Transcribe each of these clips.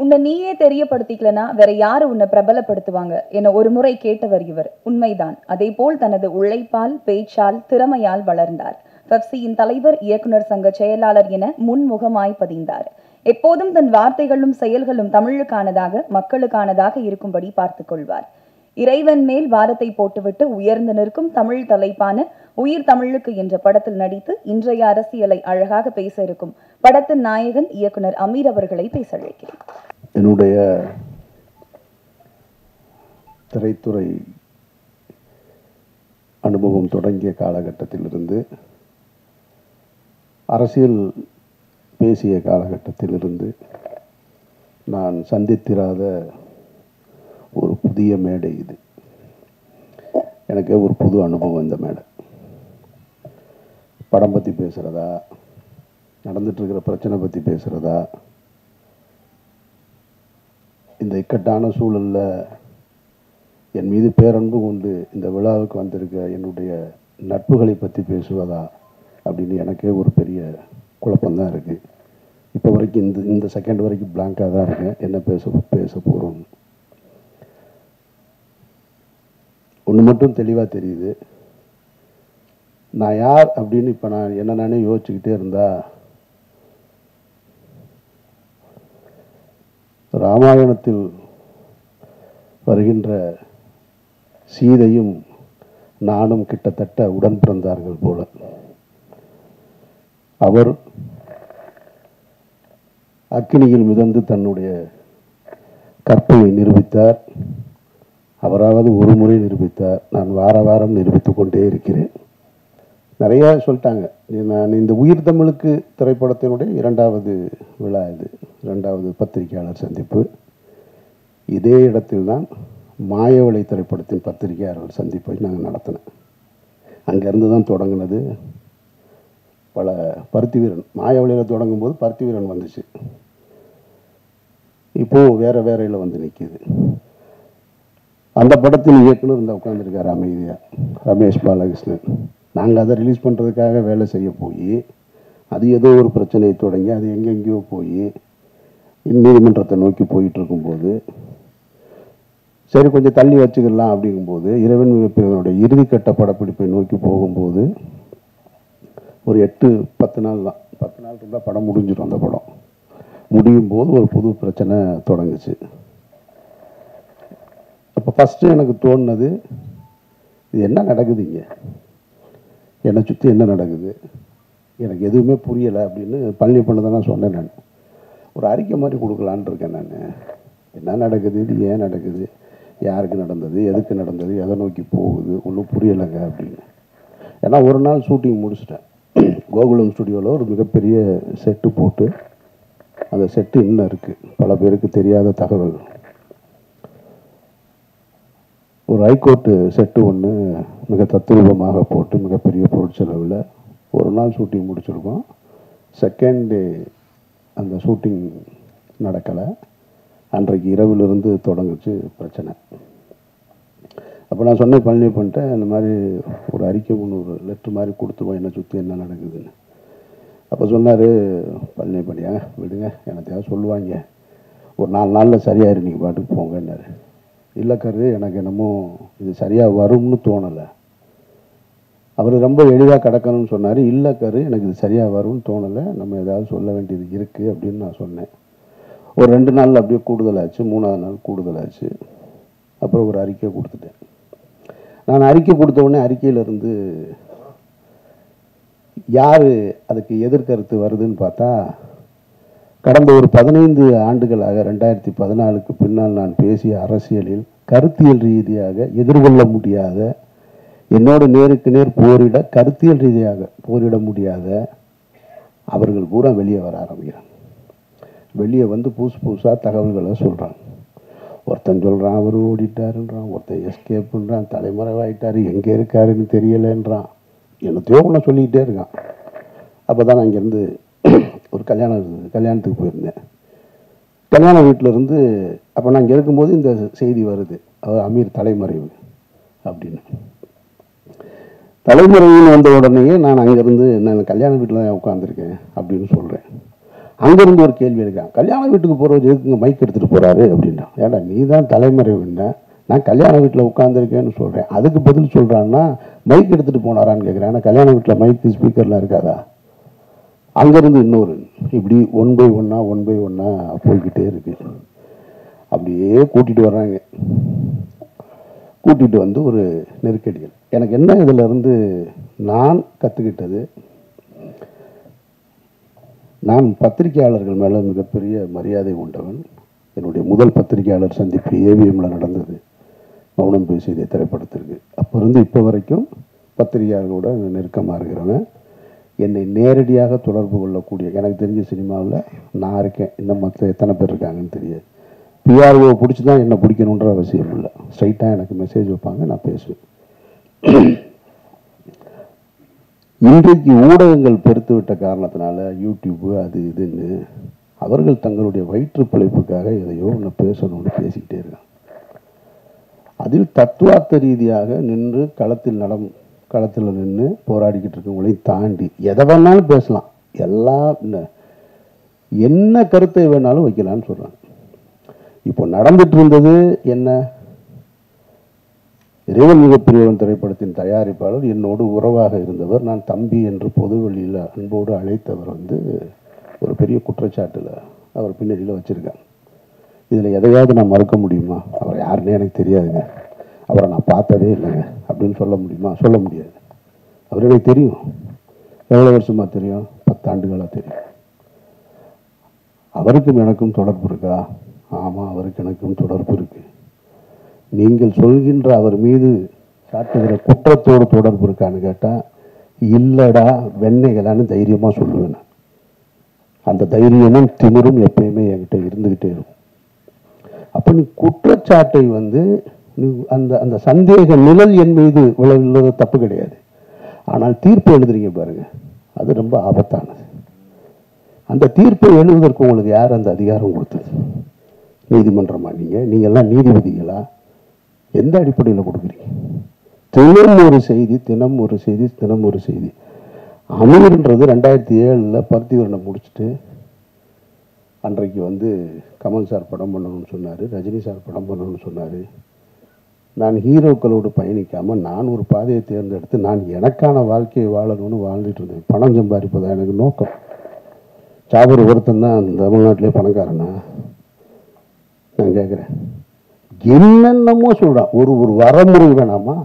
உன்னை நீயே தெரியப்படுத்திக்கலனா வேற யாரு உன்னை பிரபலப்படுத்துவாங்க என ஒரு முறை கேட்டவர் இவர். உண்மைதான். அதே போல் தனது உழைப்பால், பேச்சால், திறமையால் வளர்ந்தார். பெப்சியின் தலைவர், இயக்குனர் சங்க செயலாளர் என முன்முகமாய் பதிந்தார். எப்போதும் தன் வார்த்தைகளும் செயல்களும் தமிழுக்கானதாக, மக்களுக்கானதாக இருக்கும்படி பார்த்துக் கொள்வார். இறைவன் மேல் வாரத்தை போட்டுவிட்டு உயர்ந்து நிற்கும் தமிழ் தலைப்பான உயிர் தமிழுக்கு என்ற படத்தில் நடித்து இன்றைய அரசியலை அழகாக பேச இருக்கும் படத்தின் நாயகன் இயக்குனர் அமீர் அவர்களை பேச அழைக்கிறேன். என்னுடைய திரைத்துறை அனுபவம் தொடங்கிய காலகட்டத்திலிருந்து, அரசியல் பேசிய காலகட்டத்திலிருந்து நான் சந்தித்திராத ஒரு புதிய மேடை இது. எனக்கு ஒரு புது அனுபவம் இந்த மேடை. படம் பற்றி பேசுகிறதா, நடந்துட்டுருக்கிற பிரச்சனை பற்றி பேசுகிறதா, இந்த இக்கட்டான சூழலில் என் மீது பேரன்பு கொண்டு இந்த விழாவுக்கு வந்திருக்க என்னுடைய நட்புகளை பற்றி பேசுவதா அப்படின்னு எனக்கே ஒரு பெரிய குழப்பம்தான் இருக்குது. இப்போ வரைக்கும் இந்த செகண்ட் வரைக்கும் பிளாங்காக தான் இருக்கேன். என்ன பேச போகிறோம்னு ஒன்று மட்டும் தெளிவாக தெரியுது. நான் யார் அப்படின்னு இப்போ நான் என்ன நானே யோசிச்சுக்கிட்டே இருந்தா, ராமாயணத்தில் வருகின்ற சீதையும் நானும் கிட்டத்தட்ட உடன் பிறந்தார்கள் போல. அவர் அக்கினியில் மிதந்து தன்னுடைய கற்பையை நிரூபித்தார். அவராவது ஒரு முறை நிரூபித்தார். நான் வாரம் நிரூபித்து கொண்டே இருக்கிறேன். நிறையா சொல்லிட்டாங்க. நான் இந்த உயிர் தமிழுக்கு திரைப்படத்தினுடைய 2வது விழா இது, 2வது பத்திரிகையாளர் சந்திப்பு. இதே இடத்தில்தான் மாயவளை திரைப்படத்தின் பத்திரிகையாளர் சந்திப்பை நாங்கள் நடத்தினேன். அங்கேருந்து தான் தொடங்கினது. பல பருத்தி வீரன் மாயவளையில் தொடங்கும் போது பருத்தி வீரன் வந்துச்சு. இப்போது வேறையில் வந்து நிற்கிது. அந்த படத்தின் இயக்குனர் இந்த உட்காந்துருக்கார் அமைதியாக, ரமேஷ் பாலகிருஷ்ணன். நாங்கள் அதை ரிலீஸ் பண்ணுறதுக்காக வேலை செய்ய போய் அது ஏதோ ஒரு பிரச்சனையை தொடங்கி அது எங்கெங்கேயோ போய் நீதிமன்றத்தை நோக்கி போயிட்டுருக்கும்போது, சரி கொஞ்சம் தள்ளி வச்சுக்கலாம் அப்படிங்கும்போது, இறைவன் மிகப்பெரியவனுடைய இறுதிக்கட்ட படப்பிடிப்பை நோக்கி போகும்போது ஒரு 8-10 நாள் தான், 10 நாள் இருந்தால் படம் முடிஞ்சிடும். அந்த படம் முடியும் போது ஒரு புது பிரச்சனை தொடங்குச்சு. அப்போ ஃபஸ்ட்டு எனக்கு தோணுனது, இது என்ன நடக்குது இங்கே, என்னை சுற்றி என்ன நடக்குது, எனக்கு எதுவுமே புரியலை அப்படின்னு பழனி பண்ண தான் நான் சொன்னேன். நான் ஒரு அறிக்கை மாதிரி கொடுக்கலான் இருக்கேன். நான் என்ன நடக்குது, இது ஏன் நடக்குது, யாருக்கு நடந்தது, எதுக்கு நடந்தது, எதை நோக்கி போகுது, ஒன்றும் புரியலைங்க அப்படின்னு. ஏன்னா ஒரு நாள் ஷூட்டிங் முடிச்சிட்டேன். கோகுலம் ஸ்டுடியோவில் ஒரு மிகப்பெரிய செட்டு போட்டு, அந்த செட்டு இன்னும் இருக்குது, பல பேருக்கு தெரியாத தகவல். ஒரு ஹைகோர்ட்டு செட்டு ஒன்று மிக தத்ரூபமாக போட்டு மிகப்பெரிய பொருட்செலவில் ஒரு நாள் ஷூட்டிங் முடிச்சிருக்கோம். செகண்ட் டே அந்த ஷூட்டிங் நடக்கலை. அன்றைக்கு இரவிலிருந்து தொடங்குச்சு பிரச்சனை. அப்போ நான் சொன்னேன் பழனி பண்ணிட்டேன், இந்த மாதிரி ஒரு அறிக்கை ஒன்று, ஒரு லெட்ரு மாதிரி கொடுத்துருவோம் என்னை சுற்றி என்ன நடக்குதுன்னு. அப்போ சொன்னார் பழனி பண்ணியா விடுங்க, எனத்தையாவது சொல்லுவாங்க, ஒரு 4 நாளில் சரியாயிரு, நீங்கள் பாட்டுக்கு போங்கன்னாரு. இல்லை கரு, எனக்கு என்னமோ இது சரியாக வரும்னு தோணலை. அவர் ரொம்ப எளிதாக கிடக்கணும்னு சொன்னார். இல்லை கரு, எனக்கு இது சரியாக வரும்னு தோணலை, நம்ம ஏதாவது சொல்ல வேண்டியது இருக்குது அப்படின்னு நான் சொன்னேன். ஒரு 2 நாள் அப்படியே கூடுதலாச்சு, 3ஆவது நாள் கூடுதலாச்சு. அப்புறம் ஒரு அறிக்கை கொடுத்துட்டேன். நான் அறிக்கை கொடுத்த உடனே அறிக்கையிலிருந்து யார் அதுக்கு எதிர்கருத்து வருதுன்னு பார்த்தா, கடந்த ஒரு 15 ஆண்டுகளாக 2014க்கு பின்னால் நான் பேசிய அரசியலில் கருத்தியல் ரீதியாக எதிர்கொள்ள முடியாத, என்னோட நேருக்கு நேர் போரிட கருத்தியல் ரீதியாக போரிட முடியாத அவர்கள் பூரா வெளியே வர ஆரம்பிக்கிறாங்க. வெளியே வந்து புதுசாக தகவல்களை சொல்கிறாங்க. ஒருத்தன் சொல்கிறான் அவர் ஓடிட்டாருன்றான், ஒருத்தன் எஸ்கேப்புன்றான், தலைமறைவாயிட்டார், எங்கே இருக்காருன்னு தெரியலைன்றான், என்னத்தையோ ஒன்று சொல்லிக்கிட்டே இருக்கான். அப்போ தான் நான் இங்கேருந்து ஒரு கல்யாணத்துக்கு போயிருந்தேன். கல்யாண வீட்டிலேருந்து அப்போ நான் இங்கே இருக்கும்போது இந்த செய்தி வருது, அவர் அமீர் தலைமறைவு அப்படின்னு. தலைமறைவுன்னு வந்த உடனேயே நான் அங்கேருந்து நான் கல்யாண வீட்டில் தான் உட்காந்துருக்கேன் அப்படின்னு சொல்கிறேன். அங்கேருந்து ஒரு கேள்வி எடுக்கிறான், கல்யாண வீட்டுக்கு போகிறது எதுக்குங்க மைக் எடுத்துகிட்டு போகிறாரு அப்படின்றான். ஏன்னா நீ தான் தலைமறைவுன்னா, நான் கல்யாண வீட்டில் உட்காந்துருக்கேன்னு சொல்கிறேன், அதுக்கு பதில் சொல்கிறான்னா மைக் எடுத்துகிட்டு போனாரான்னு கேட்குறேன். ஏன்னா கல்யாண வீட்டில் மைக்கு ஸ்பீக்கர்லாம் இருக்காதா? அங்கேருந்து இன்னொரு இப்படி ஒன் பை ஒன்னாக போய்கிட்டே இருக்கு. அப்படியே கூட்டிகிட்டு வர்றாங்க. கூட்டிகிட்டு வந்து ஒரு நெருக்கடிகள். எனக்கு என்ன இதில் இருந்து நான் கற்றுக்கிட்டது, நான் பத்திரிகையாளர்கள் மேலே மிகப்பெரிய மரியாதை உண்டவன். என்னுடைய முதல் பத்திரிகையாளர் சந்திப்பு ஏவிஎம்மில் நடந்தது, மௌனம் பேசியதே திரைப்படத்திற்கு. அப்போ இருந்து இப்போ வரைக்கும் பத்திரிகையாளர்களோட நெருக்கமாக இருக்கிறவன். என்னை நேரடியாக தொடர்பு கொள்ளக்கூடிய, எனக்கு தெரிஞ்ச சினிமாவில் நான் இருக்கேன், இன்னும் மற்ற எத்தனை பேர் இருக்காங்கன்னு தெரியாது. பிஆர்ஓ பிடிச்சி தான் என்னை பிடிக்கணுன்ற அவசியம் இல்லை, ஸ்ட்ரைட்டாக எனக்கு மெசேஜ் வைப்பாங்க, நான் பேசுவேன். இன்றைக்கு ஊடகங்கள் பெருத்து விட்ட காரணத்தினால யூடியூப்பு அது இதுன்னு அவர்கள் தங்களுடைய வயிற்று பிழைப்புக்காக எதையோ ஒன்று பேசணும்னு பேசிக்கிட்டே இருக்காங்க. அதில் தத்துவார்த்த ரீதியாக நின்று களத்தில் நின்று போராடிக்கிட்டு இருக்கவங்களையும் தாண்டி எதை வேணாலும் பேசலாம், எல்லாம் என்ன கருத்தை வேணாலும் வைக்கலான்னு சொல்கிறாங்க. இப்போ நடந்துட்டு இருந்தது என்ன, இறைவன் மிகப்பெரியவன் திரைப்படத்தின் தயாரிப்பாளர் என்னோடு உறவாக இருந்தவர், நான் தம்பி என்று பொதுவெளியில் அன்போடு அழைத்தவர் ஒரு பெரிய குற்றச்சாட்டில் அவர் பின்னணியில் வச்சுருக்காங்க. இதில் எதையாவது நான் மறுக்க முடியுமா? அவர் யாருன்னே எனக்கு தெரியாதுங்க, அவரை நான் பார்த்ததே இல்லைங்க அப்படின்னு சொல்ல முடியுமா? சொல்ல முடியாது. அவர் எனக்கு தெரியும். எவ்வளோ வருஷமாக தெரியும்? 10 ஆண்டுகளாக தெரியும். அவருக்கும் எனக்கும் தொடர்பு இருக்கா? ஆமாம், அவருக்கு எனக்கும் தொடர்பு இருக்குது. நீங்கள் சொல்கின்ற அவர் மீது சாட்டுகிற குற்றத்தோடு தொடர்பு இருக்கான்னு கேட்டால் இல்லைடா வெண்ணைகளான்னு தைரியமாக சொல்லுவேன். அந்த தைரியமும் திமிரும் எப்பயுமே என்கிட்ட இருந்துக்கிட்டே இருக்கும். அப்போ நீ குற்றச்சாட்டை அந்த அந்த சந்தேக நிழல் என் மீது விளைவுள்ளது தப்பு கிடையாது. ஆனால் தீர்ப்பு எழுதுறீங்க பாருங்க, அது ரொம்ப ஆபத்தானது. அந்த தீர்ப்பை எழுதுவதற்கு உங்களுக்கு யார் அந்த அதிகாரம் கொடுத்தது? நீதிமன்றமா? நீங்கள்லாம் நீதிபதிகளா? எந்த அடிப்படையில் கொடுக்குறீங்க? தினம் ஒரு செய்தி. அமீர்ன்றது 2007 பருத்திவரனை முடிச்சுட்டு அன்றைக்கு கமல் சார் படம் பண்ணணும்னு சொன்னார், ரஜினி சார் படம் பண்ணணும்னு சொன்னார். நான் ஹீரோக்களோடு பயணிக்காமல் நான் ஒரு பாதையை தேர்ந்தெடுத்து நான் எனக்கான வாழ்க்கையை வாழணும்னு வாழ்ந்துட்டு இருந்தேன். பணம் சம்பாதிப்பதா எனக்கு நோக்கம். சாபர் ஒருத்தன் தான் தமிழ்நாட்டிலே பணக்காரனா? நான் கேட்குறேன். என்னென்னமோ சொல்கிறான். ஒரு வரமுறை வேணாமா?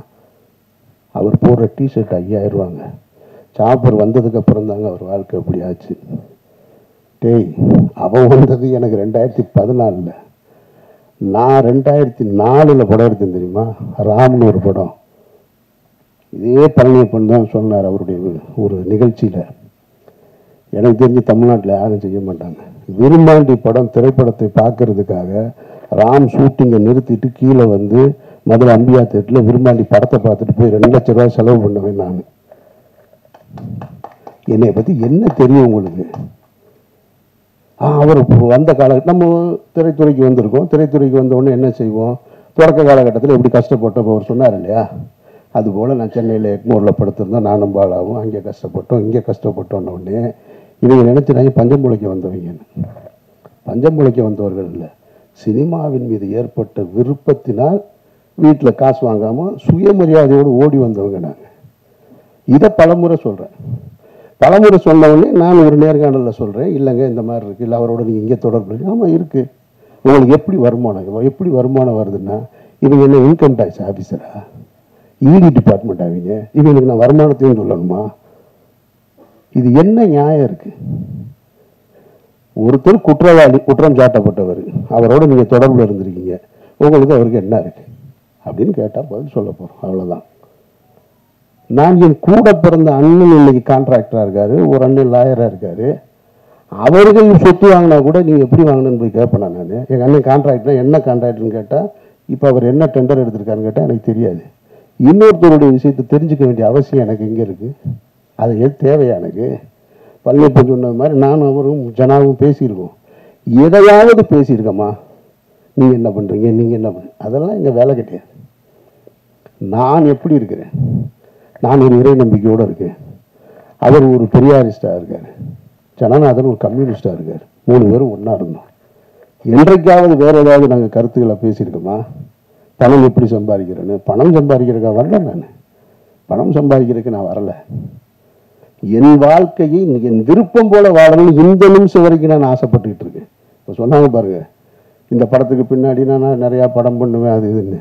அவர் போடுற டிஷர்ட் 5000 ரூபாங்க. சாப்பர் வந்ததுக்கு அப்புறம் தாங்க அவர் வாழ்க்கை அப்படி ஆச்சு. டேய், அவன் வந்தது எனக்கு 2014. நான் 2004 படம் எடுத்தேன் தெரியுமா? ராம்னு ஒரு படம். இதே பழனியப்பன் தான் சொன்னார் அவருடைய ஒரு நிகழ்ச்சியில். எனக்கு தெரிஞ்சு தமிழ்நாட்டில் யாரும் செய்ய மாட்டாங்க. விரும்பாண்டி படம் திரைப்படத்தை பார்க்கறதுக்காக ராம் ஷூட்டிங்கை நிறுத்திட்டு கீழே மதுரை அம்பியா தேட்டரில் விரும்பாண்டி படத்தை பார்த்துட்டு போய் 2 லட்ச ரூபா செலவு பண்ணுவேன் நான். என்னை பற்றி என்ன தெரியும் உங்களுக்கு? அவர் வந்த நம்ம திரைத்துறைக்கு வந்திருக்கோம். திரைத்துறைக்கு வந்தவுடனே என்ன செய்வோம்? தொடக்க காலகட்டத்தில் எப்படி கஷ்டப்பட்டோம் அவர் சொன்னார் இல்லையா? அதுபோல் நான் சென்னையில் எக்மோரில் படுத்திருந்தோம், நானும் பாலாவும். அங்கே கஷ்டப்பட்டோம், இங்கே கஷ்டப்பட்டோன்னொடனே இவங்க நினைச்சுறாங்க பஞ்சம் பிழைக்க வந்தவங்கன்னு. பஞ்சம் பிழைக்க வந்தவர்கள் இல்லை, சினிமாவின் மீது ஏற்பட்ட விருப்பத்தினால் வீட்டில் காசு வாங்காமல் சுயமரியாதையோடு ஓடி வந்தவங்க நாங்கள். இதை பலமுறை சொல்கிறேன். பலமுறை சொன்னவொடனே நான் ஒரு நேர்காணலில் சொல்கிறேன், இல்லைங்க இந்த மாதிரி இருக்குது, இல்லை அவரோட நீங்கள் இங்கே தொடர்பு இருக்குது. ஆமாம் இருக்குது. உங்களுக்கு எப்படி வருமானம் வருதுன்னா, இவங்க என்ன இன்கம் டேக்ஸ் ஆஃபீஸரா? இடி டிபார்ட்மெண்ட் ஆவீங்க, இவங்களுக்கு நான் வருமானத்தையும் சொல்லணுமா? இது என்ன நியாயம் இருக்கு? ஒருத்தர் குற்றவாளி, குற்றம் சாட்டப்பட்டவர், அவரோட நீங்கள் தொடர்பில் இருந்திருக்கீங்க, உங்களுக்கு அவருக்கு என்ன இருக்கு அப்படின்னு கேட்டால் பதில் சொல்ல போகிறோம், அவ்வளோதான். நான் என் கூட பிறந்த அண்ணன் இன்னைக்கு கான்ட்ராக்டராக இருக்காரு, ஒரு அண்ணன் லாயராக இருக்காரு. அவர்கள் சொத்து வாங்கினா கூட நீங்கள் எப்படி வாங்கினு போய் கேட்பேன் நான். எங்கள் அண்ணன் கான்ட்ராக்டர்னா என்ன கான்ட்ராக்டர்னு கேட்டால், இப்போ அவர் என்ன டெண்டர் எடுத்திருக்காருன்னு கேட்டால் எனக்கு தெரியாது. இன்னொருத்தருடைய விஷயத்தை தெரிஞ்சுக்க வேண்டிய அவசியம் எனக்கு எங்கே இருக்குது? அது எது தேவையா எனக்கு? பழனியப்பன் சொன்னது மாதிரி நானும் அவரும் ஜனாவும் பேசியிருக்கோம். எதையாவது பேசியிருக்கோமா? நீங்கள் என்ன பண்ணுறீங்க, நீங்கள் என்ன பண்ணுறீங்க, அதெல்லாம் எங்கள் வேலை கிடையாது. நான் எப்படி இருக்கிறேன்? நான் ஒரு இறை நம்பிக்கையோடு இருக்கேன். அவர் ஒரு பெரியாரிஸ்டாக இருக்கார். ஜனநாதன் ஒரு கம்யூனிஸ்டாக இருக்கார். 3 பேரும் ஒன்றா இருந்தோம். என்றைக்காவது வேறு ஏதாவது நாங்கள் கருத்துக்களை பேசியிருக்கோமா? பணம் எப்படி சம்பாதிக்கிறேன்னு? பணம் சம்பாதிக்கிறக்கா வரல. நான் பணம் சம்பாதிக்கிறதுக்கு நான் வரல. என் வாழ்க்கையை என் விருப்பம் போல வாழணும்னு இந்த நிமிஷம் வரைக்கும் நான் ஆசைப்பட்டுக்கிட்டு இருக்கேன். இப்போ சொன்னாங்க பாருங்க, இந்த படத்துக்கு பின்னாடி நான் நிறையா படம் பண்ணுவேன் அது இதுன்னு.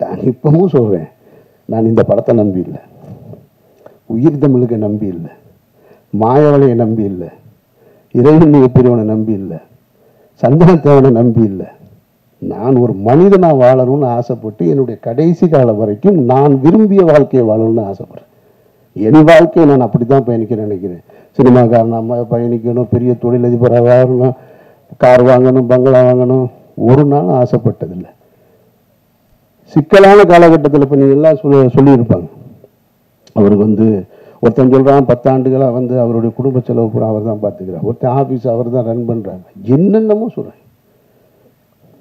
நான் இப்பவும் சொல்கிறேன், நான் இந்த படத்தை நம்பி இல்லை, உயிர் தமிழுக்கு நம்பி இல்லை, மாயவளையை நம்பி இல்லை, இறைவன் பிரிவனை நம்பி இல்லை, சந்தனத்தேவனை நம்பி இல்லை. நான் ஒரு மனிதனாக வாழணும்னு ஆசைப்பட்டு என்னுடைய கடைசி காலம் வரைக்கும் நான் விரும்பிய வாழ்க்கையை வாழணும்னு ஆசைப்படுறேன். என் வாழ்க்கையை நான் அப்படி தான் பயணிக்க நினைக்கிறேன். சினிமாக்காரனாக பயணிக்கணும், பெரிய தொழிலதிபராக வாழணும், கார் வாங்கணும், பங்களா வாங்கணும், ஒரு நாள் ஆசைப்பட்டதில்லை. சிக்கலான காலகட்டத்தில் இப்போ நீங்கள் எல்லாம் சொல்லியிருப்பாங்க, அவருக்கு ஒருத்தன் சொல்கிறான் 10 ஆண்டுகளாக அவருடைய குடும்ப செலவு பூரா அவர் தான் பார்த்துக்கிறார், ஒருத்தன் ஆஃபீஸ் அவர் தான் ரன் பண்ணுறாங்க, என்னென்னமோ சொல்கிறேன்.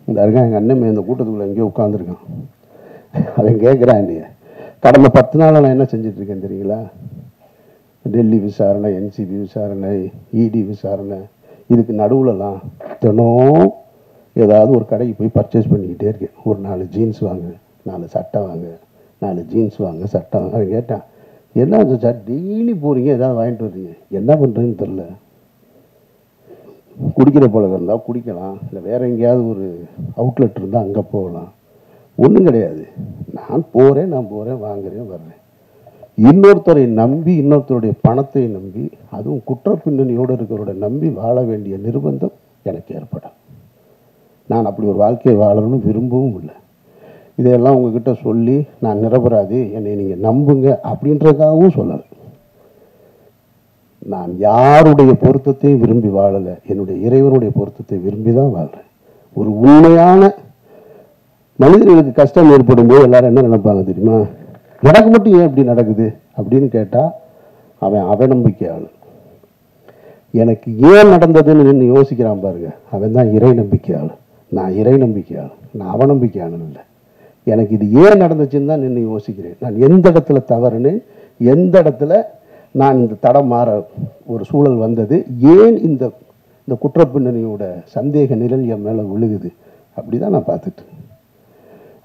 இந்த இருக்கான் எங்கள் அண்ணன் இந்த கூட்டத்துக்குள்ளே எங்கேயோ உட்காந்துருக்கான். அவன் கேட்குறான், இல்லையா கடந்த 10 நாள் நான் என்ன செஞ்சிட்ருக்கேன் தெரியுங்களா? டெல்லி விசாரணை, என்சிபி விசாரணை, இடி விசாரணை, இதுக்கு நடுவுலலாம் தினம் ஏதாவது ஒரு கடைக்கு போய் பர்ச்சேஸ் பண்ணிக்கிட்டே இருக்கேன். ஒரு 4 ஜீன்ஸ் வாங்க, 4 சட்டை வாங்க, 4 ஜீன்ஸ் வாங்க, சட்டை வாங்க. அவன் கேட்டான், என்ன சார் டெய்லி போகிறீங்க, ஏதாவது வாங்கிட்டு வர்றீங்க, என்ன பண்ணுறதுன்னு தெரில. குடிக்கிற பழக்கம் இருந்தால் குடிக்கலாம், இல்லை வேறு எங்கேயாவது ஒரு அவுட்லெட் இருந்தால் அங்கே போகலாம். ஒன்றும் கிடையாது, நான் போகிறேன் வாங்குறேன் வர்றேன். இன்னொருத்தரை நம்பி, இன்னொருத்தருடைய பணத்தை நம்பி, அதுவும் குற்ற பின்னணியோடு இருக்கிறவரோட நம்பி வாழ வேண்டிய நிர்பந்தம் எனக்கு ஏற்படும். நான் அப்படி ஒரு வாழ்க்கையை வாழணும்னு விரும்பவும் இல்லை. இதையெல்லாம் உங்ககிட்ட சொல்லி நான் நிரபராதி, என்னை நீங்கள் நம்புங்க அப்படின்றதுக்காகவும் சொல்லலை. நான் யாருடைய பொருத்தத்தையும் விரும்பி வாழலை, என்னுடைய இறைவனுடைய பொருத்தத்தை விரும்பி தான் வாழ்கிறேன். ஒரு உண்மையான மனிதர்களுக்கு கஷ்டம் ஏற்படும் போது எல்லாரும் என்ன நினைப்பாங்க தெரியுமா? எனக்கு மட்டும் ஏன் இப்படி நடக்குது அப்படின்னு கேட்டால் அவன் அவநம்பிக்கையாளன். எனக்கு ஏன் நடந்ததுன்னு நின்று யோசிக்கிறான் பாருங்க, அவன் தான் இறை நம்பிக்கையாளன். நான் இறை நம்பிக்கையாளன், நான் அவநம்பிக்கையாளன் இல்லை. எனக்கு இது ஏன் நடந்துச்சுன்னு தான் நின்று யோசிக்கிறேன். நான் எந்த இடத்துல தவறுன்னு, எந்த இடத்துல நான் இந்த தடம் மாற ஒரு சூழல் வந்தது, ஏன் இந்த குற்றப்பின்னணியோட சந்தேக நிழல் என் மேலே விழுகுது, அப்படி தான் நான் பார்த்துட்டு.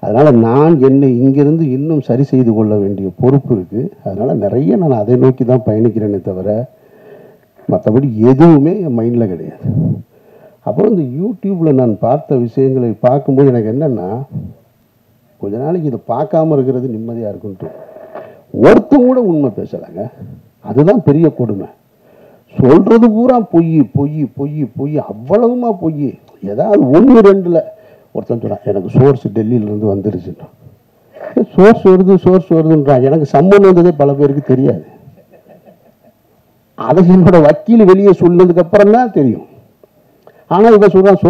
அதனால் நான் என்னை இங்கிருந்து இன்னும் சரி செய்து கொள்ள வேண்டிய பொறுப்பு இருக்குது. அதனால் நிறைய நான் அதை நோக்கி தான் பயணிக்கிறேனே தவிர மற்றபடி எதுவுமே என் மைண்டில் கிடையாது. அப்புறம் இந்த யூடியூப்பில் நான் பார்த்த விஷயங்களை பார்க்கும்போது எனக்கு என்னென்னா, கொஞ்ச நாளைக்கு இதை பார்க்காம இருக்கிறது நிம்மதியாக இருக்குன்ட்டு. ஒருத்தம் கூட உண்மை பேசலைங்க, அதுதான் பெரிய கொடுமை. சொல்கிறது பூரா பொய் பொய் பொய் பொய், அவ்வளவுமா பொய். ஏதாவது 1-2 ஒருத்தன் சொன்னான், எனக்கு சோர்ஸ் டெல்லியிலேருந்து வந்துருச்சுன்னா. சோர்ஸ் வருதுன்றான். எனக்கு சம்மன் வந்ததே பல பேருக்கு தெரியாது. அதை என்னோட வக்கீல் வெளியே சொன்னதுக்கு அப்புறம் தான் தெரியும். ஆனால் இவன் சொல்கிறான்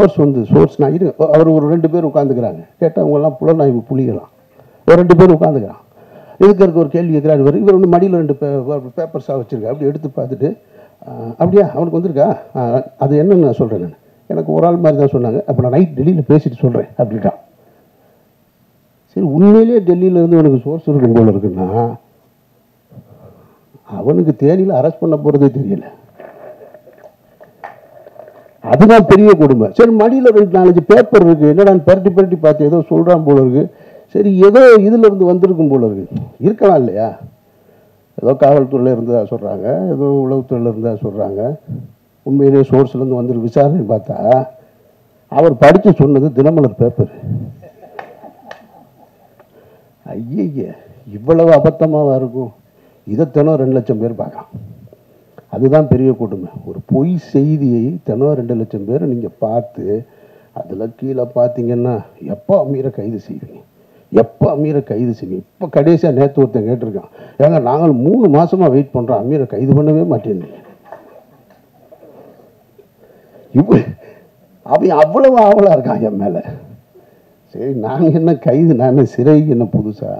சோர்ஸ் நான் இரு. அவர் ஒரு 2 பேர் உட்காந்துக்கிறாங்க. கேட்டால் அவங்கெல்லாம் புலனாய்வு புலிகலாம். ஒரு 2 பேர் உட்காந்துக்கிறான். இதுக்கு ஒரு கேள்வி கேட்குறாரு. இவர் மடியில் 2 பேப்பர்ஸாக வச்சுருக்கா. அப்படி எடுத்து பார்த்துட்டு, அப்படியா அவனுக்கு வந்திருக்கா, அது என்னன்னு நான் சொல்கிறேன். நான் எனக்கு ஒரு ஆள் மாதிரி தான் சொன்னாங்க. அப்போ நான் நைட் டெல்லியில் பேசிட்டு சொல்கிறேன் அப்படின்ட்டான். சரி, உண்மையிலே டெல்லியிலேருந்து அவனுக்கு சோர்ஸ் இருக்கும் போல இருக்குன்னா, அவனுக்கு தேனியில் அரெஸ்ட் பண்ண போகிறதே தெரியல. அதுதான் பெரிய கொடுமை. சரி, மடியில் 2-4 பேப்பர் இருக்குது, என்னடா பரட்டி பார்த்து ஏதோ சொல்கிறான் போல இருக்குது. சரி, ஏதோ இதில் இருந்து வந்திருக்கும் போல இருக்குது. இருக்கலாம் இல்லையா? ஏதோ காவல்துறையில் இருந்தால் சொல்கிறாங்க, ஏதோ உளவுத்துறையில் இருந்தால் சொல்கிறாங்க. உண்மையிலே சோர்ஸ்லேருந்து வந்துருக்கு. விசாரணை பார்த்தா அவர் படித்து சொன்னது தினமலர் பேப்பர். ஐய, இவ்வளவு அபத்தமாக இருக்கும். இதை தினம் 2 லட்சம் பேர் பார்க்கலாம். அதுதான் பெரிய கொடுமை. ஒரு பொய் செய்தியை தினம் 2 லட்சம் பேர் நீங்கள் பார்த்து, அதில் கீழே பார்த்தீங்கன்னா எப்போ அமீரை கைது செய்வீங்க, எப்போ அமீரை கைது செய்வீங்க. இப்போ கடைசியாக நேற்று ஒருத்தன் கேட்டிருக்கான், ஏங்க நாங்கள் 3 மாதமாக வெயிட் பண்ணுறோம், அமீரை கைது பண்ணவே மாட்டேன்னு. இப்போ அவன் அவ்வளவு ஆவலாக இருக்கான் என் மேலே. சரி, நாங்கள் என்ன கைது, நான் சிறைக்கு என்ன புதுசா?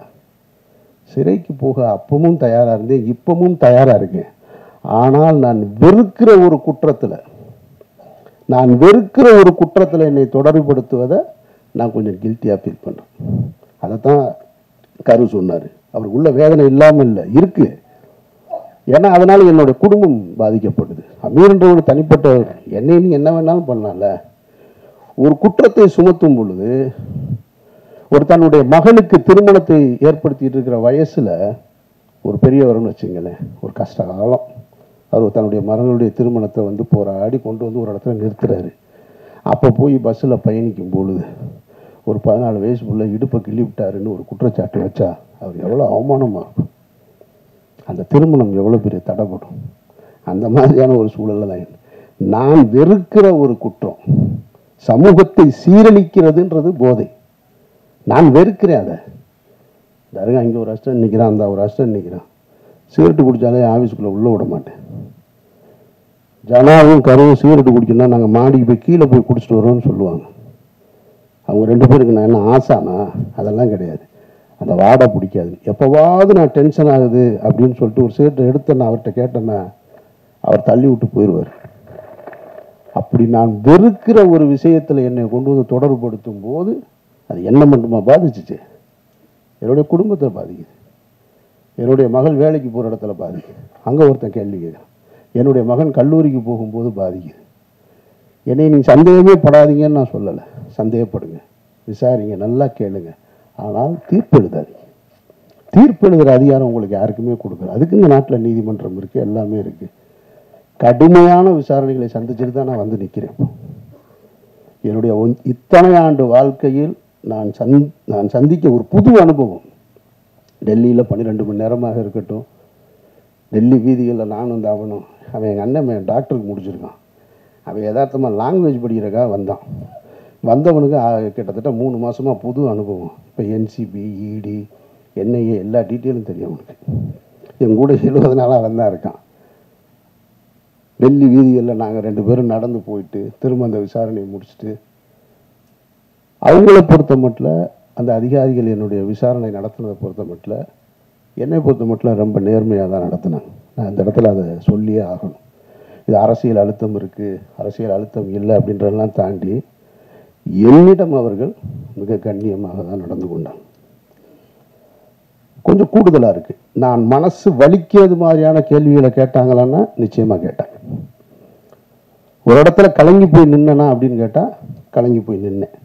சிறைக்கு போக அப்பவும் தயாராக இருந்தேன், இப்பவும் தயாராக இருக்கேன். ஆனால் நான் வெறுக்கிற ஒரு குற்றத்தில் என்னை தொடர்புபடுத்துவதை நான் கொஞ்சம் கில்ட்டியாக ஃபீல் பண்ணுறேன். அதை தான் கரு சொன்னார். அவருக்கு உள்ள வேதனை இல்லாமல் இல்லை, இருக்கு. ஏன்னா அதனால் என்னுடைய குடும்பம் பாதிக்கப்படுது. அமீர்ன்ற ஒரு தனிப்பட்டவர், என்னை நீ என்ன வேணாலும் பண்ணல. ஒரு குற்றத்தை சுமத்தும் பொழுது ஒரு தன்னுடைய மகனுக்கு திருமணத்தை ஏற்படுத்திட்டு இருக்கிற வயசில் ஒரு பெரியவர்னு வச்சுங்களேன், ஒரு கஷ்ட காலம், அவர் தன்னுடைய மகனுடைய திருமணத்தை வந்து போராடி கொண்டு வந்து ஒரு இடத்துல நிறுத்துறாரு. அப்போ போய் பஸ்ஸில் பயணிக்கும் பொழுது ஒரு 14 வயசுக்குள்ள இடுப்பை கிள்ளி விட்டாருன்னு ஒரு குற்றச்சாட்டு வச்சா அவர் எவ்வளோ அவமானமாக இருக்கும். அந்த திருமணம் எவ்வளோ பெரிய தடைப்படும். அந்த மாதிரியான ஒரு சூழலில் தான் நான் வெறுக்கிற ஒரு குற்றம் சமூகத்தை சீரழிக்கிறதுன்றது போதை. நான் வெறுக்கிறேன் அதை. தருங்க அங்கே ஒரு அஸ்டன் நிற்கிறான், அந்த ஒரு அஸ்டன் நிற்கிறான், சிகரெட்டு குடித்தாலே ஆஃபீஸுக்குள்ளே உள்ளே விட மாட்டேன். ஜனாவும் கருவும் சிகரெட்டு குடிக்கணும்னா நாங்கள் மாடிக்கு போய் கீழே போய் குடிச்சிட்டு வரோம்னு சொல்லுவாங்க. அவங்க 2 பேருக்கு நான் என்ன ஆசானா? அதெல்லாம் கிடையாது. அந்த வாடை பிடிக்காது. எப்போவாவது நான் டென்ஷன் ஆகுது அப்படின்னு சொல்லிட்டு ஒரு சிகரெட்டை எடுத்தேன்னா அவர்கிட்ட கேட்டேன்னா அவர் தள்ளி விட்டு போயிடுவார். அப்படி நான் வெறுக்கிற ஒரு விஷயத்தில் என்னை கொண்டு வந்து தொடர்புபடுத்தும் போது அது என்ன மட்டுமா பாதிச்சிச்சு, என்னுடைய குடும்பத்தை பாதிக்குது. என்னுடைய மகள் வேலைக்கு போகிற இடத்துல பாதிக்குது. அங்கே ஒருத்தன் கேள்வி கேட்குறான். என்னுடைய மகன் கல்லூரிக்கு போகும்போது பாதிக்குது. என்னை நீங்கள் சந்தேகமே படாதீங்கன்னு நான் சொல்லலை. சந்தேகப்படுங்க, விசாரிங்க, நல்லா கேளுங்க, ஆனால் தீர்ப்பு எழுதாதீங்க. தீர்ப்பு எழுதுகிற அதிகாரம் உங்களுக்கு யாருக்குமே கொடுக்கல. அதுக்கு இந்த நாட்டில் நீதிமன்றம் இருக்குது, எல்லாமே இருக்குது. கடுமையான விசாரணைகளை சந்திச்சுட்டு தான் நான் வந்து நிற்கிறேன். என்னுடைய இத்தனை ஆண்டு வாழ்க்கையில் நான் சந்திக்க ஒரு புது அனுபவம். டெல்லியில் 12 மணி நேரமாக இருக்கட்டும், டெல்லி வீதிகளில் நானும் வந்து அவன் எங்கள் அண்ணன் டாக்டருக்கு முடிச்சிருக்கான். அவன் யதார்த்தமாக லாங்குவேஜ் படிக்கிறக்காக வந்தவனுக்கு கிட்டத்தட்ட 3 மாதமாக புது அனுபவம். இப்போ என்சிபி, இடி, என்ஐஏ எல்லா டீட்டெயிலும் தெரியும் அவனுக்கு. என் கூட 70 நாளாக வந்தான் இருக்கான். டெல்லி வீதிகளில் நாங்கள் 2 பேரும் நடந்து போயிட்டு திரும்ப அந்த விசாரணையை முடிச்சுட்டு, அவங்கள பொறுத்த மட்டும் அந்த அதிகாரிகள் என்னுடைய விசாரணை நடத்துனதை பொறுத்த மட்டும், என்னை பொறுத்த மட்டும் ரொம்ப நேர்மையாக தான் நடத்தினாங்க. நான் இந்த இடத்துல அதை சொல்லியே ஆகணும். இது அரசியல் அழுத்தம் இருக்குது, அரசியல் அழுத்தம் இல்லை அப்படின்றதெல்லாம் தாண்டி என்னிடம் அவர்கள் மிக கண்ணியமாக தான் நடந்து கொண்டாங்க. கொஞ்சம் கூடுதலாக இருக்குது. நான் மனசு வலிக்கிறது மாதிரியான கேள்விகளை கேட்டாங்களான்னா நிச்சயமாக கேட்டேன். ஒரு இடத்துல கலங்கி போய் நின்னா அப்படின்னு கேட்டால் கலங்கி போய் நின்னேன்.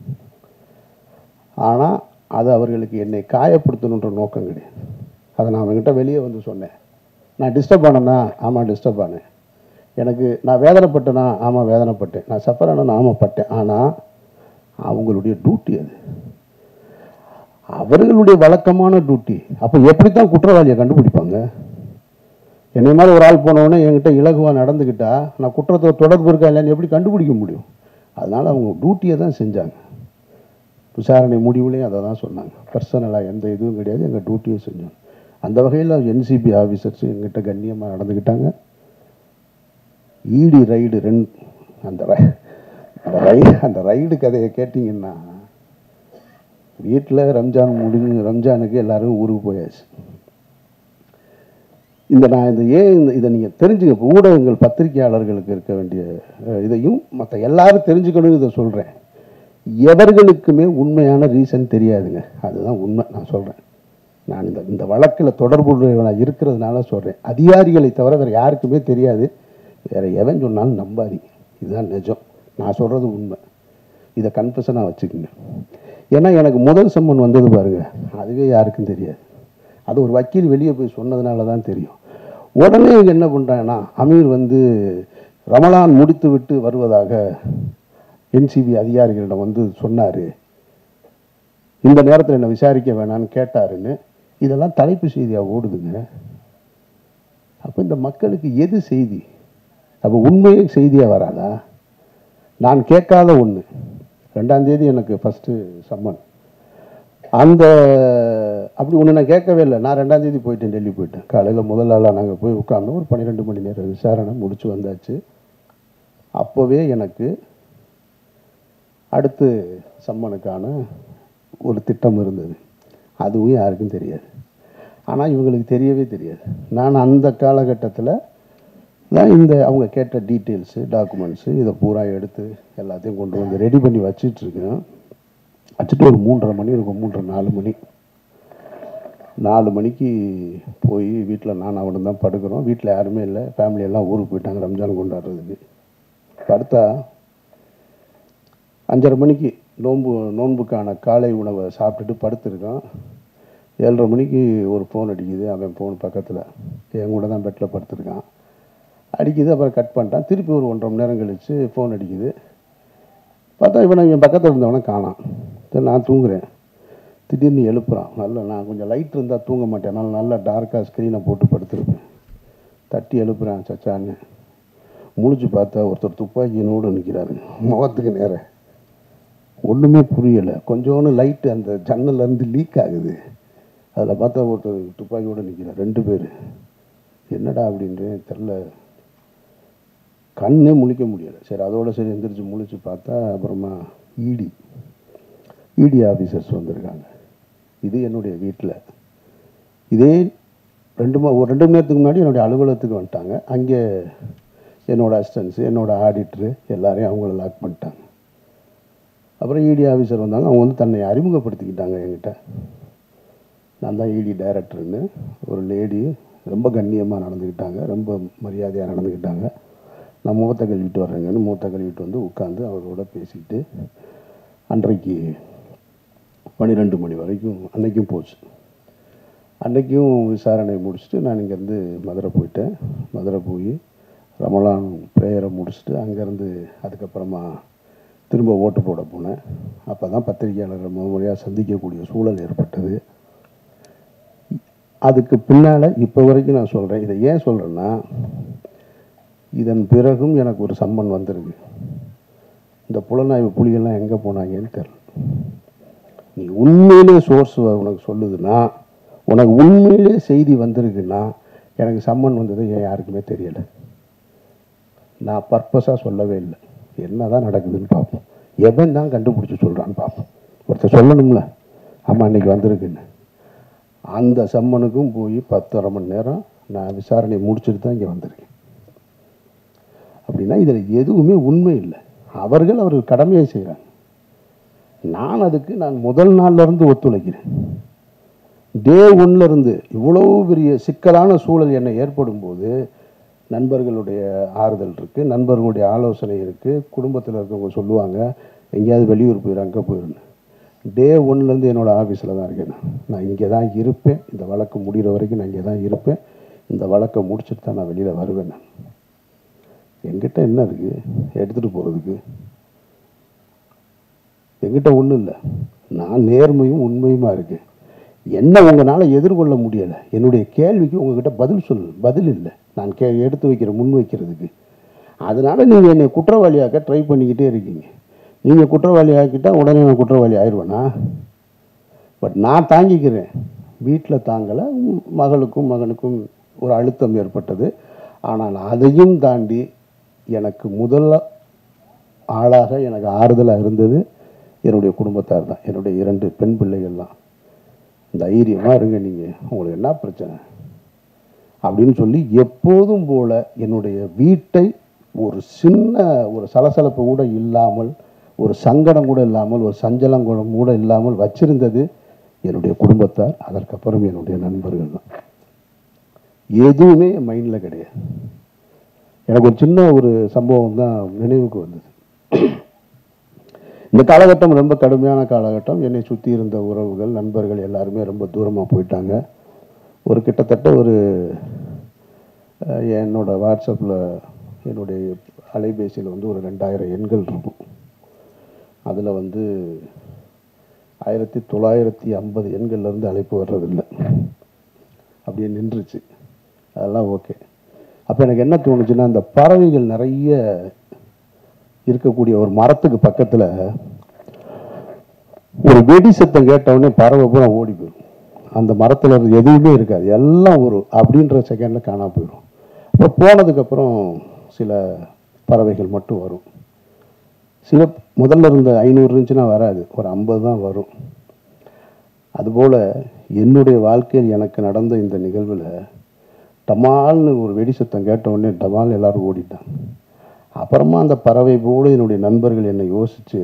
ஆனால் அது அவர்களுக்கு என்னை காயப்படுத்தணுன்ற நோக்கம் கிடையாது. அதை நான் அவங்ககிட்ட வெளியே வந்து சொன்னேன். நான் டிஸ்டர்ப் ஆனேன்னா ஆமாம் டிஸ்டர்ப் ஆனேன். நான் வேதனைப்பட்டேன்னா ஆமாம் வேதனைப்பட்டேன். நான் சஃபர் ஆனேன்னா ஆமாம் பட்டேன். ஆனால் அவங்களுடைய டியூட்டி அது, அவர்களுடைய வழக்கமான டியூட்டி. அப்போ எப்படித்தான் குற்றவாளியை கண்டுபிடிப்பாங்க? என்னை மாதிரி ஒரு ஆள் போனவொடனே என்கிட்ட இலகுவாக நடந்துக்கிட்டா நான் குற்றத்தை தொடர்பு இருக்கா இல்லைன்னு எப்படி கண்டுபிடிக்க முடியும்? அதனால் அவங்க டியூட்டியை தான் செஞ்சாங்க. விசாரணை முடிவுலையும் அதை தான் சொன்னாங்க. பர்சனலாக எந்த இதுவும் கிடையாது, எங்கள் டியூட்டியை செஞ்சோம். அந்த வகையில் என்சிபி ஆஃபீஸர்ஸ் எங்கிட்ட கண்ணியமாக நடந்துக்கிட்டாங்க. இடி ரைடு 2 அந்த ரைடு கதையை கேட்டிங்கன்னா, வீட்டில் ரம்ஜானுக்கு எல்லாரும் ஊருக்கு போயாச்சு. இதை நீங்கள் தெரிஞ்சுங்க. இப்போ ஊடகங்கள் பத்திரிகையாளர்களுக்கு இருக்க வேண்டிய இதையும் மற்ற எல்லாரும் தெரிஞ்சுக்கணும்னு இதை சொல்கிறேன். எவர்களுக்குமே உண்மையான ரீசன் தெரியாதுங்க. அதுதான் உண்மை. நான் சொல்கிறேன். நான் இந்த வழக்கில் தொடர்புடையவனாக இருக்கிறதுனால சொல்கிறேன். அதிகாரிகளை தவிர வேறு யாருக்குமே தெரியாது. வேறு எவன் சொன்னாலும் நம்பாதீங்க. இதுதான் நிஜம். நான் சொல்கிறது உண்மை. இதை கன்ஃபெஷனாக வச்சுக்கோங்க. ஏன்னா எனக்கு முதல் சம்மன் வந்தது பாருங்க, அதுவே யாருக்கும் தெரியாது. அது ஒரு வக்கீல் வெளியே போய் சொன்னதுனால தான் தெரியும். உடனே இங்கே என்ன பண்ணுறாங்கன்னா, அமீர் ரமலான் முடித்து விட்டு வருவதாக என்சிபி அதிகாரிகளிடம் சொன்னார், இந்த நேரத்தில் என்னை விசாரிக்க வேணான்னு கேட்டாருன்னு இதெல்லாம் தலைப்பு செய்தியாக ஓடுதுங்க. அப்போ இந்த மக்களுக்கு எது செய்தி? அப்போ உண்மையே செய்தியாக வராதா? நான் கேட்காத ஒன்று. 2ஆம் தேதி எனக்கு ஃபஸ்ட்டு சம்மன். அப்படி ஒன்று நான் கேட்கவே இல்லை. நான் 2ஆம் தேதி போயிட்டேன், டெல்லி போயிட்டேன். காலையில் முதல் நாளாக நாங்கள் போய் உட்கார்ந்தோம். ஒரு 12 மணி நேரம் விசாரணை முடிச்சு வந்தாச்சு. அப்போவே எனக்கு அடுத்து சம்மனுக்கான ஒரு திட்டம் இருந்தது. அதுவும் யாருக்கும் தெரியாது. ஆனால் இவங்களுக்கு தெரியவே தெரியாது. நான் அந்த காலகட்டத்தில் தான் அவங்க கேட்ட டீட்டெயில்ஸு, டாக்குமெண்ட்ஸு இதை பூரா எடுத்து எல்லாத்தையும் கொண்டு வந்து ரெடி பண்ணி வச்சிட்ருக்கேன். வச்சுட்டு ஒரு 3:30 மணி இருக்கும், 3:30 4 மணி. 4 மணிக்கு போய் வீட்டில் நான் அவனும் தான் படுக்கிறோம். வீட்டில் யாருமே இல்லை, ஃபேமிலியெல்லாம் ஊருக்கு போயிட்டாங்க ரம்ஜான் கொண்டாடுறதுக்கு. படுத்தா 5:30 மணிக்கு நோன்புக்கான காலை உணவை சாப்பிட்டுட்டு படுத்துருக்கான். 7:30 மணிக்கு ஒரு ஃபோன் அடிக்குது. அவன் ஃபோன் பக்கத்தில் என் கூட தான் பெட்டில் படுத்துருக்கான். அடிக்குது, அப்புறம் கட் பண்ணிட்டான். திருப்பி ஒரு 1.5 மணி நேரம் கழித்து ஃபோன் அடிக்குது. பார்த்தா இவன் பக்கத்தில் இருந்தவனை காணாம். சரி, நான் தூங்குறேன். திடீர்னு எழுப்புறான். நான் கொஞ்சம் லைட் இருந்தால் தூங்க மாட்டேன், அதனால் நல்லா டார்க்காக ஸ்க்ரீனை போட்டு படுத்துருப்பேன். தட்டி எழுப்புறான், சச்சான்னு. முழிச்சு பார்த்தா ஒருத்தர் துப்பாக்கியினோடு நிற்கிறாரு, முகத்துக்கு நேர. ஒன்றுமே புரியலை. கொஞ்சோன்னு லைட்டு அந்த ஜன்னல்லேருந்து லீக் ஆகுது. அதில் பார்த்தா ஒருத்தர் துப்பாக்கியோடு நிற்கிறார். 2 பேர். என்னடா அப்படின்றேன், தெரில. கண்ணே முழிக்க முடியலை. சரி, அதோட சரி எந்திரிச்சு முழிச்சு பார்த்தா அப்புறமா இடி ஆஃபீஸர்ஸ் வந்திருக்காங்க. இது என்னுடைய வீட்டில். இதே 2 மணி நேரத்துக்கு முன்னாடி என்னுடைய அலுவலகத்துக்கு வந்துட்டாங்க. அங்கே என்னோடய அசிஸ்டன்ஸு, என்னோடய ஆடிட்ரு எல்லாரையும் அவங்கள லாக் பண்ணிட்டாங்க. அப்புறம் இடி ஆஃபீஸர் வந்தாங்க. அவங்க வந்து தன்னை அறிமுகப்படுத்திக்கிட்டாங்க என்கிட்ட. நான் தான் இடி டைரக்டர்னு. ஒரு லேடி ரொம்ப கண்ணியமாக நடந்துக்கிட்டாங்க, ரொம்ப மரியாதையாக நடந்துக்கிட்டாங்க. நான் மூத்த கழுவிட்டு வர்றேங்கன்னு மூத்த கழுவிட்டு வந்து உட்காந்து அவரோட பேசிக்கிட்டு அன்றைக்கு 12 மணி வரைக்கும் அன்றைக்கும் போச்சு. அன்றைக்கும் விசாரணை முடிச்சுட்டு நான் இங்கேருந்து மதுரை போயிட்டேன். மதுரை போய் ரமலான் ப்ரேயரை முடிச்சுட்டு அங்கேருந்து அதுக்கப்புறமா திரும்ப ஓட்டு போட போனேன். அப்போ தான் பத்திரிகையாளர்கள் முறையாக சந்திக்கக்கூடிய சூழல் ஏற்பட்டது. அதுக்கு பின்னால் இப்போ வரைக்கும் நான் சொல்கிறேன். இதை ஏன் சொல்கிறேன்னா, இதன் பிறகும் எனக்கு ஒரு சம்மன் வந்திருக்கு. இந்த புலனாய்வு புலிகள்லாம் எங்கே போனாங்கன்னு தெரியல. நீ உண்மையிலே சோர்ஸ் உனக்கு சொல்லுதுன்னா, உனக்கு உண்மையிலே செய்தி வந்திருக்குன்னா, எனக்கு சம்மன் வந்தது ஏன் யாருக்குமே தெரியலை. நான் பர்பஸாக சொல்லவே இல்லை. என்ன தான் நடக்குதுன்னு பார்ப்போம். எவன் தான் கண்டுபிடிச்சி சொல்கிறான்னு பார்ப்போம். ஒருத்தர் சொல்லணும்ல, ஆமாம் அன்றைக்கி வந்திருக்குன்னு. அந்த சம்மனுக்கும் போய் 10.5 மணி நேரம் நான் விசாரணை முடிச்சுட்டு தான் இங்கே வந்திருக்கேன். அப்படின்னா இதில் எதுவுமே உண்மை இல்லை. அவர்கள் கடமையை செய்கிறாங்க. நான் முதல் நாள்லேருந்து ஒத்துழைக்கிறேன். டே 1லேருந்து இவ்வளோ பெரிய சிக்கலான சூழல் என்னை ஏற்படும் போது நண்பர்களுடைய ஆறுதல் இருக்குது, நண்பர்களுடைய ஆலோசனை இருக்குது. குடும்பத்தில் இருக்கவங்க சொல்லுவாங்க, எங்கேயாவது வெளியூர் போயிடும், அங்கே போயிடுன்னு. டே 1லேருந்து என்னோடய ஆஃபீஸில் தான் இருக்கேன். நான் இங்கே தான் இருப்பேன். இந்த வழக்கு முடிகிற வரைக்கும் நான் இங்கே தான் இருப்பேன். இந்த வழக்கை முடிச்சுட்டு தான் நான் வெளியில் வருவேன். நான் என்கிட்ட என்ன இருக்குது எடுத்துகிட்டு போகிறதுக்கு? என்கிட்ட ஒன்றும் இல்லை. நான் நேர்மையும் உண்மையுமா இருக்கேன். என்ன உங்களால் எதிர்கொள்ள முடியலை, என்னுடைய கேள்விக்கு உங்ககிட்ட பதில் இல்லை. நான் எடுத்து முன் வைக்கிறதுக்கு. அதனால் நீங்கள் என்னை குற்றவாளியாக்க ட்ரை பண்ணிக்கிட்டே இருக்கீங்க. நீங்கள் குற்றவாளி ஆக்கிட்டால் உடனே நான் குற்றவாளி ஆயிடுவேனா? பட் நான் தாங்கிக்கிறேன். வீட்டில் தாங்கலை, மகளுக்கும் மகனுக்கும் ஒரு அழுத்தம் ஏற்பட்டது. ஆனால் அதையும் தாண்டி எனக்கு முதல் ஆளாக எனக்கு ஆறுதலாக இருந்தது என்னுடைய குடும்பத்தார் தான், என்னுடைய 2 பெண் பிள்ளைகள் தான். தைரியமாக இருங்க, நீங்கள் உங்களுக்கு என்ன பிரச்சனை அப்படின்னு சொல்லி எப்போதும் போல என்னுடைய வீட்டை ஒரு சின்ன ஒரு சலசலப்பு கூட இல்லாமல், ஒரு சங்கடம் கூட இல்லாமல், ஒரு சஞ்சலம் கூட இல்லாமல் வச்சிருந்தது என்னுடைய குடும்பத்தார். அதற்கப்புறம் என்னுடைய நண்பர்கள் தான். எதுவுமே மைண்டில் கிடையாது. எனக்கு ஒரு சின்ன ஒரு சம்பவம் தான் நினைவுக்கு வந்தது. இந்த காலகட்டம் ரொம்ப கடுமையான காலகட்டம். என்னை சுற்றி இருந்த உறவுகள், நண்பர்கள் எல்லாருமே ரொம்ப தூரமாக போயிட்டாங்க. ஒரு கிட்டத்தட்ட என்னோட வாட்ஸ்அப்பில் என்னுடைய அலைபேசியில் ஒரு 2000 எண்கள் இருக்கும். அதில் 1950 எண்கள்லேருந்து அழைப்பு வர்றதில்லை, அப்படியே நின்றுச்சு. அதெல்லாம் ஓகே. அப்போ எனக்கு என்ன தோணுச்சுன்னா, இந்த பறவைகள் நிறைய இருக்கக்கூடிய ஒரு மரத்துக்கு பக்கத்தில் ஒரு வெடி சத்தம் கேட்டவுடனே பறவை பூரா ஓடி போயிடும். அந்த மரத்தில் எதுவுமே இருக்காது, எல்லாம் அப்படின்ற செகண்டில் காணாம போயிடும். இப்போ போனதுக்கப்புறம் சில பறவைகள் மட்டும் வரும். சில முதல்ல இருந்த 500 இருந்துச்சுன்னா வராது, ஒரு 50 தான் வரும். அதுபோல் என்னுடைய வாழ்க்கையில் எனக்கு நடந்த இந்த நிகழ்வில் டமால்னு ஒரு வெடி சத்தம் கேட்டவுடனே டமால் எல்லோரும் ஓடிட்டாங்க. அப்புறமா அந்த பறவை போல என்னுடைய நண்பர்கள் என்னை யோசித்து,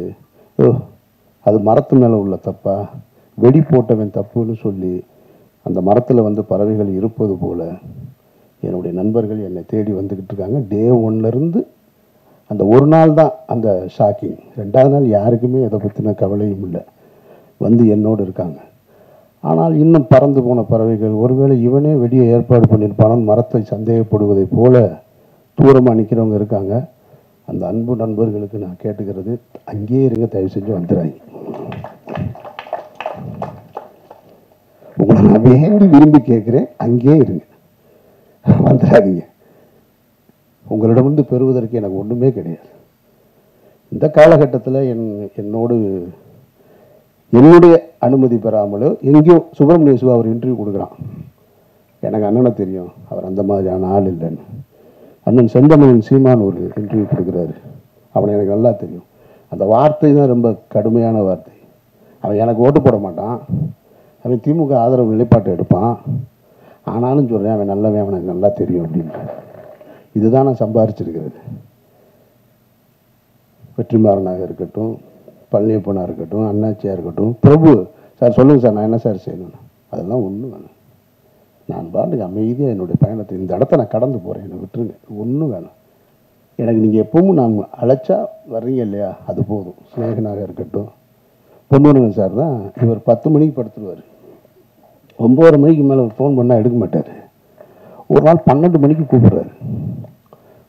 அது மரத்து மேலே உள்ள தப்பா, வெடி போட்டவன் தப்புன்னு சொல்லி அந்த மரத்தில் வந்து பறவைகள் இருப்பது போல் என்னுடைய நண்பர்கள் என்னை தேடி வந்துக்கிட்டு இருக்காங்க. டே 1லேருந்து அந்த ஒரு நாள் தான் அந்த ஷாக்கிங். 2வது நாள் யாருக்குமே இதை பற்றின கவலையும் இல்லை, வந்து என்னோடு இருக்காங்க. ஆனால் இன்னும் பறந்து போன பறவைகள், ஒருவேளை இவனே வெடியை ஏற்பாடு பண்ணியிருப்பானு மரத்தை சந்தேகப்படுவதை போல தூரமாக நிற்கிறவங்க இருக்காங்க. அந்த அன்பு நண்பர்களுக்கு நான் கேட்டுக்கிறது, அங்கேயே இருங்க, தயவு செஞ்சு வந்துடாங்க. உங்களை நான் வேண்டி விரும்பி கேட்குறேன், அங்கேயே இருங்க, வந்துடாதீங்க. உங்களிடமிருந்து பெறுவதற்கு எனக்கு ஒன்றுமே கிடையாது. இந்த காலகட்டத்தில் என்னோடு என்னுடைய அனுமதி பெறாமலோ எங்கேயோ சுப்பிரமணிய சிவா அவர் இன்டர்வியூ கொடுக்குறான். எனக்கு அண்ணனை தெரியும், அவர் அந்த மாதிரியான ஆள் இல்லைன்னு. அண்ணன் செந்தமிழன் சீமான் ஒரு இன்டர்வியூ கொடுக்குறாரு, அவனை எனக்கு நல்லா தெரியும். அந்த வார்த்தை தான் ரொம்ப கடுமையான வார்த்தை. அவன் எனக்கு ஓட்டு போட மாட்டான், அவன் திமுக ஆதரவு நிலைப்பாட்டை எடுப்பான், ஆனாலும் சொல்கிறேன் அவன் நல்லவன், அவனுக்கு நல்லா தெரியும் அப்படின்ட்டு. இதுதான் நான் சம்பாரிச்சிருக்கிறது. வெற்றிமாறனாக இருக்கட்டும், பழனியப்பனாக இருக்கட்டும், அண்ணாச்சியாக இருக்கட்டும், பிரபு சார் சொல்லுங்கள் சார் நான் என்ன சார் செய்யணும், அதெல்லாம் ஒன்றும் வேணும். நான் பாட்டுக்கு அமைதியாக என்னுடைய பயணத்தை இந்த இடத்த நான் கடந்து போகிறேன், என்னை விட்டுருங்க, ஒன்றும் வேணும் எனக்கு. நீங்கள் எப்பவும் நான் அழைச்சா வர்றீங்க இல்லையா, அது போதும். ஸ்நேகனாக இருக்கட்டும், பொன்முருகன் சார் தான், இவர் 10 மணிக்கு படுத்துருவார், 9:30 மணிக்கு மேலே ஃபோன் பண்ணால் எடுக்க மாட்டார். ஒரு நாள் 12 மணிக்கு கூப்பிட்றாரு,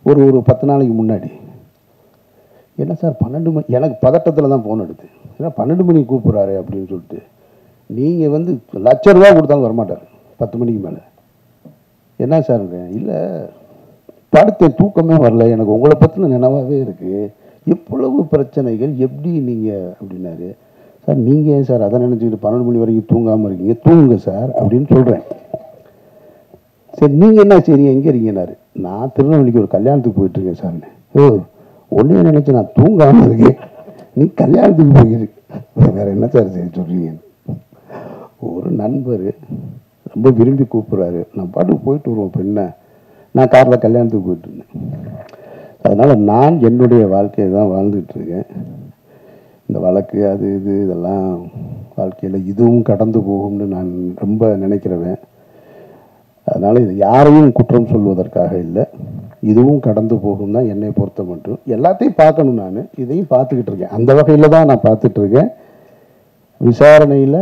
ஒரு 10 நாளைக்கு முன்னாடி. என்ன சார் 12 மணி, எனக்கு பதட்டத்தில் தான் ஃபோன் எடுத்து, ஏன்னா 12 மணிக்கு கூப்பிட்றாரு அப்படின்னு சொல்லிட்டு. நீங்கள் வந்து ₹1,00,000 கொடுத்தாலும் வரமாட்டார் 10 மணிக்கு மேலே. என்ன சார், இல்லை படுத்த தூக்கமே வரல, எனக்கு உங்களை பற்றின நினைவாகவே இருக்குது, எவ்வளவு பிரச்சனைகள், எப்படி நீங்கள் அப்படின்னாரு. சார் நீங்கள் ஏன் சார் அதை நினச்சிக்கிட்டு 12 மணி வரைக்கும் தூங்காமல் இருக்கீங்க, தூங்குங்க சார் அப்படின்னு சொல்கிறேன். சரி நீங்கள் என்ன செய்றீங்க, எங்கே இருக்கீங்கன்னாரு. நான் திருநெல்வேலிக்கு ஒரு கல்யாணத்துக்கு போயிட்டுருக்கேன் சார்னு. ஒன்றே நினச்சி நான் தூங்காமல் இருக்கேன், நீ கல்யாணத்துக்கு போயிருக்கு, வேறு என்ன சார் செய்ய சொல்கிறீங்க. ஒரு நண்பர் ரொம்ப விரும்பி கூப்பிட்றாரு, நான் பாட்டுக்கு போயிட்டு வருவோம், பெண்ணை நான் காரில் கல்யாணத்துக்கு போயிட்டு இருந்தேன். அதனால் நான் என்னுடைய வாழ்க்கையை தான் வாழ்ந்துட்டுருக்கேன். இந்த வழக்கு அது இது இதெல்லாம் வாழ்க்கையில் இதுவும் கடந்து போகும்னு நான் ரொம்ப நினைக்கிறவன். அதனால் இது யாரையும் குற்றம் சொல்வதற்காக இல்லை, இதுவும் கடந்து போகும் தான் என்னை பொறுத்த மட்டும். எல்லாத்தையும் பார்க்கணும், நான் இதையும் பார்த்துக்கிட்டு இருக்கேன், அந்த வகையில் தான் நான் பார்த்துட்ருக்கேன். விசாரணையில்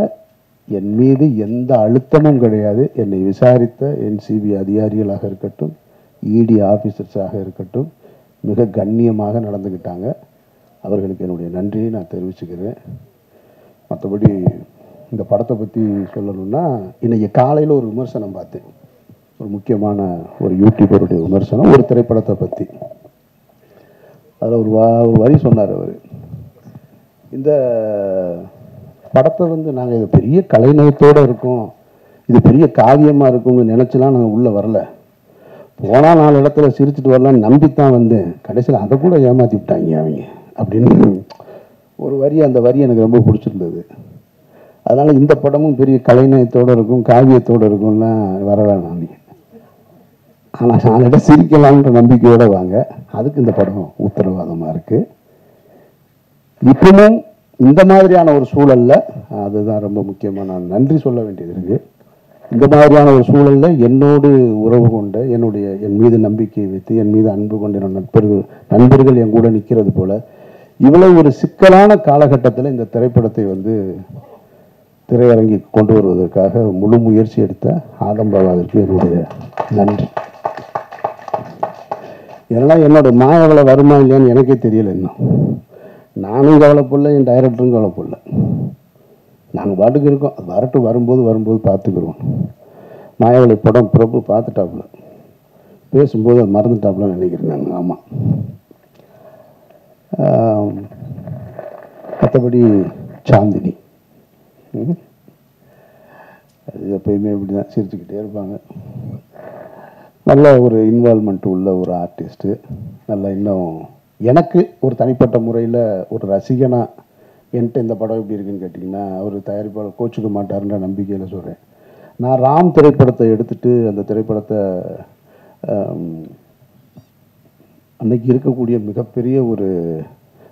என் மீது எந்த அழுத்தமும் கிடையாது. என்னை விசாரித்த NCB அதிகாரிகளாக இருக்கட்டும், ED ஆஃபீஸர்ஸாக இருக்கட்டும், மிக கண்ணியமாக நடந்துக்கிட்டாங்க. அவர்களுக்கு என்னுடைய நன்றியை நான் தெரிவிச்சுக்கிறேன். மற்றபடி இந்த படத்தை பற்றி சொல்லணும்னா, இன்றைக்கி காலையில் ஒரு விமர்சனம் பார்த்தேன், ஒரு முக்கியமான ஒரு யூடியூபருடைய விமர்சனம் ஒரு திரைப்படத்தை பற்றி. அதில் ஒரு வரி சொன்னார் அவர், இந்த படத்தை வந்து நாங்கள் இது பெரிய கலைநயத்தோடு இருக்கோம், இது பெரிய காவியமாக இருக்குங்க நினச்சலாம் நாங்கள் உள்ளே வரல, போனால் 4 இடத்துல சிரிச்சுட்டு வரலான்னு நம்பித்தான் வந்தேன், கடைசியில் அதை கூட ஏமாற்றி விட்டாங்க அவங்க அப்படின்னு ஒரு வரி. அந்த வரி எனக்கு ரொம்ப பிடிச்சிருந்தது. அதனால் இந்த படமும் பெரிய கலைநயத்தோடு இருக்கும், காவியத்தோடு இருக்கும்லாம் வர வேணாம் நீங்கள், ஆனால் 4 இடம் சிரிக்கலாம்ன்ற நம்பிக்கையோடு வாங்க, அதுக்கு இந்த படம் உத்தரவாதமாக இருக்குது. இப்பவும் இந்த மாதிரியான ஒரு சூழலில், அதுதான் ரொம்ப முக்கியமாக நான் நன்றி சொல்ல வேண்டியது இருக்குது. இந்த மாதிரியான ஒரு சூழலில் என்னோடு உறவு கொண்ட, என் மீது நம்பிக்கை வைத்து, என் மீது அன்பு கொண்ட நண்பர்கள் என் கூட நிற்கிறது போல், இவ்வளவு ஒரு சிக்கலான காலகட்டத்தில் இந்த திரைப்படத்தை வந்து திரையரங்கி கொண்டு வருவதற்காக முழு முயற்சி எடுத்த ஆதம்பாவாவிற்கு என்னுடைய நன்றி. ஏன்னா என்னோட மாயவளை வருமா இல்லையான்னு எனக்கே தெரியல இன்னும். நானும் கவலைப்படல, என் டைரக்டரும் கவலைப்படல, நாங்கள் பாட்டுக்கு இருக்கோம், அது வரட்டும், வரும்போது பார்த்துக்குறோம். மாயவளை படம் பிரபு பார்த்துட்டாப்புல, பேசும்போது அது மறந்துட்டாப்புலன்னு நினைக்கிறேன் நான். ஆமாம். மற்றபடி சாந்தினி அது எப்பயுமே இப்படி தான் சிரிச்சுக்கிட்டே இருப்பாங்க. நல்ல ஒரு இன்வால்மெண்ட் உள்ள ஒரு ஆர்டிஸ்ட்டு. நல்ல இன்னும் எனக்கு ஒரு தனிப்பட்ட முறையில் ஒரு ரசிகனாக என்கிட்ட இந்த படம் எப்படி இருக்குன்னு கேட்டிங்கன்னா, அவர் தயாரிப்பாளர் கோச்சுக்க மாட்டாருன்ற நம்பிக்கையில் சொல்கிறேன். நான் ராம் திரைப்படத்தை எடுத்துகிட்டு அந்த திரைப்படத்தை அன்னைக்கு இருக்கக்கூடிய மிகப்பெரிய ஒரு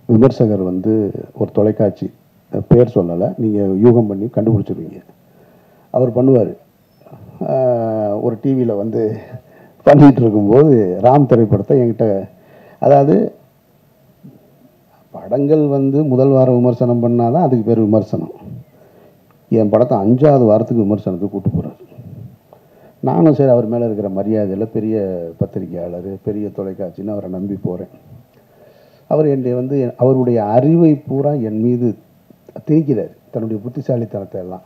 விமர்சகர் வந்து ஒரு தொலைக்காட்சி, பேர் சொல்லலை, நீங்கள் யூகம் பண்ணி கண்டுபிடிச்சிருவீங்க, அவர் பண்ணுவார். ஒரு டிவியில் வந்து பண்ணிகிட்டு இருக்கும்போது ராம் திரைப்படத்தை என்கிட்ட, அதாவது படங்கள் வந்து முதல் வாரம் விமர்சனம் பண்ணால் தான் அதுக்கு பேர் விமர்சனம். என் படத்தை 5ஆவது வாரத்துக்கு விமர்சனத்துக்கு கூப்பிட்டு போகிறார். நானும் சரி அவர் மேலே இருக்கிற மரியாதையில் பெரிய பத்திரிகையாளர், பெரிய தொலைக்காட்சின்னு அவரை நம்பி போகிறேன். அவர் என்னை வந்து அவருடைய அறிவை பூரா என் மீது திணிக்கிறார், தன்னுடைய புத்திசாலித்தனத்தை எல்லாம்.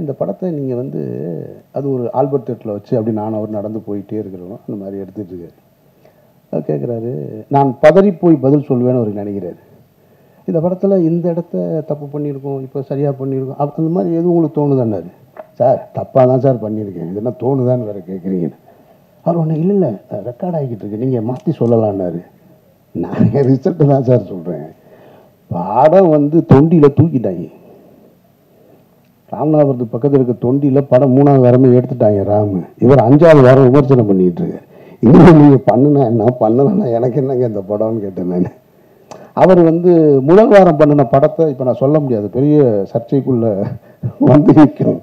இந்த படத்தை நீங்கள் வந்து அது ஒரு ஆல்பர்ட் தேட்டரில் வச்சு அப்படி நான் அவர் நடந்து போயிட்டே இருக்கிறோம், அந்த மாதிரி எடுத்துகிட்டு இருக்காரு. அவர் கேட்குறாரு, நான் பதறி போய் பதில் சொல்வேன்னு அவர் நினைக்கிறாரு. இந்த படத்தில் இந்த இடத்த தப்பு பண்ணியிருக்கோம், இப்போ சரியாக பண்ணியிருக்கோம், அந்த மாதிரி எதுவும் உங்களுக்கு தோணுதான்னாரு. சார் தப்பாக தான் சார் பண்ணியிருக்கேன், இது என்ன தோணுதான்னு வேறு கேட்குறீங்கன்னு. அவர் ஒன்று இல்லை இல்லை ரெக்கார்ட் ஆகிக்கிட்டு இருக்கு, நீங்கள் மாற்றி சொல்லலான்னாரு. நான் ரிசல்ட்டு தான் சார் சொல்கிறேன். படம் வந்து தொண்டியில் தூக்கிட்டாங்க. ராமநாதபுரத்துக்கு பக்கத்தில் இருக்க தொண்டியில் படம் 3ஆவது வாரமே எடுத்துட்டாங்க ராமு. இவர் 5ஆவது வாரம் விமர்சனம் பண்ணிகிட்டு இருக்காரு. இன்னும் நீங்கள் பண்ணுனா என்ன, பண்ணலன்னா எனக்கு என்னங்க இந்த படம்னு கேட்டேன் நான். அவர் வந்து முதல் வாரம் பண்ணின படத்தை இப்போ நான் சொல்ல முடியாது, பெரிய சர்ச்சைக்குள்ளே வந்து நிற்கும்.